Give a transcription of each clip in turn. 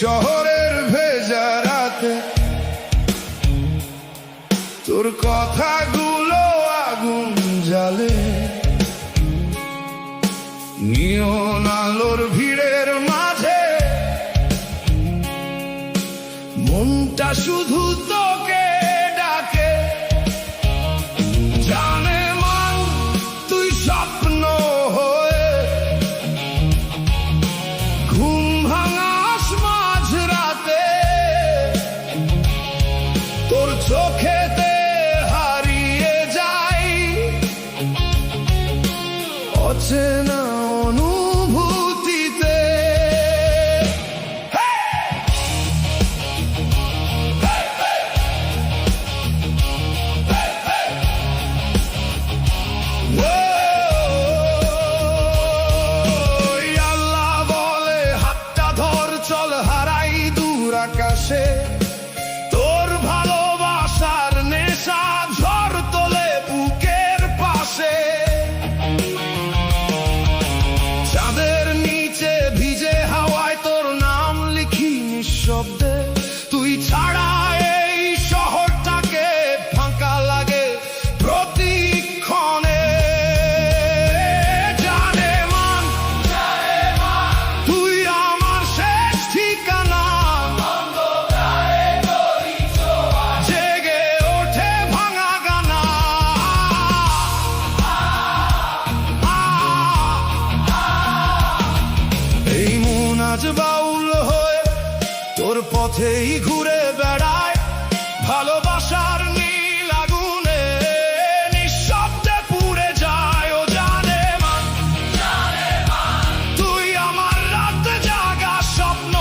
শহরের ভেজা রাতে তোর কথাগুলো আগুন জ্বালে, নিয়ন আলোর ভিড়ের মাঝে মনটা শুধু তোকে ডাকে। জানে মান তুই স্বপ্ন হয়ে ঘুম ভাঙাস মাঝ রাতে, তোর চোখেতে হারিয়ে যাই অচেনা অনুভূতিতে। আল্লাহ বলে হাতটা ধর, চল হারাই দূর আকাশে, তোর ভালোবাসার নেশা ঝড় তোলে বুকের পাশে। চাঁদের নিচে ভিজে হাওয়ায় তোর নাম লিখি নিঃশব্দে, তুই ছাড়া এই শহরটাকে ফাঁকা লাগে প্রতিক্ষণে। জানে মান তুই আমার শেষ ঠিকানা, জেগে ওঠে ভাঙা গানা। এই মন আজ বাউল হয়ে তোর পথেই ঘুরে বেড়ায়, ভালোবাসার নীল আগুনে নিঃশব্দে পুড়ে যায়। ও জানে মান তুই আমার রাত জাগা স্বপ্ন,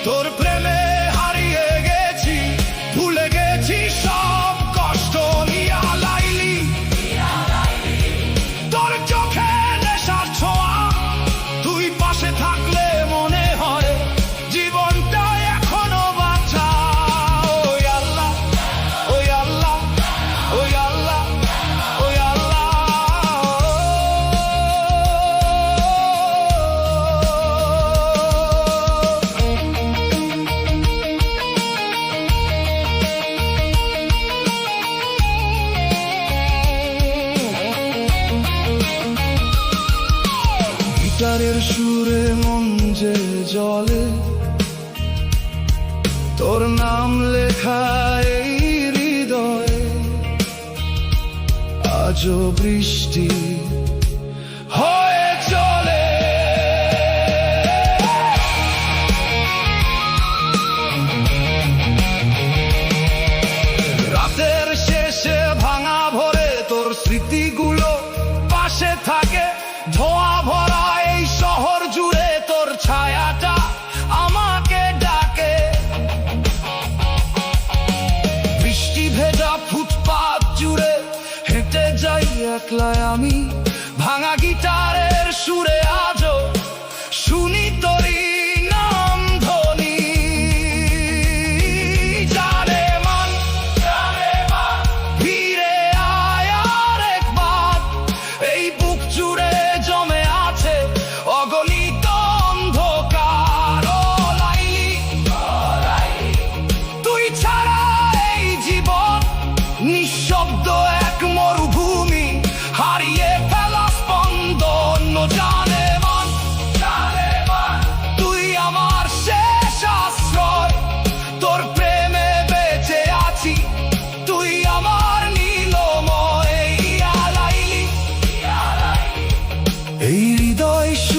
তোর প্রেমে হারিয়ে গেছি, ভুলে গেছি সব কষ্ট। নিয়া লাইলি তোর চোখে নেশার ছোঁয়া, তুই পাশে থাকলে মনে হয় জীবনটা এখনো বাঁচা। ওই আল্লাহ, ওই আল্লাহ, ওই আল্লাহ, ওই আল্লাহ। গিটারের সুরে মন যে জলে, তোর নাম লেখা এই হৃদয়ে, আজও বৃষ্টি হয়ে চলে। রাতের শেষে ভাঙা ভরে তোর স্মৃতিগুলো পাশে থাকে, ধোঁয়া ভরা এই শহর জুড়ে তোর ছায়াটা আমাকে ডাকে। বৃষ্টি ভেজা ফুটপাত জুড়ে হেঁটে যাই একলা আমি,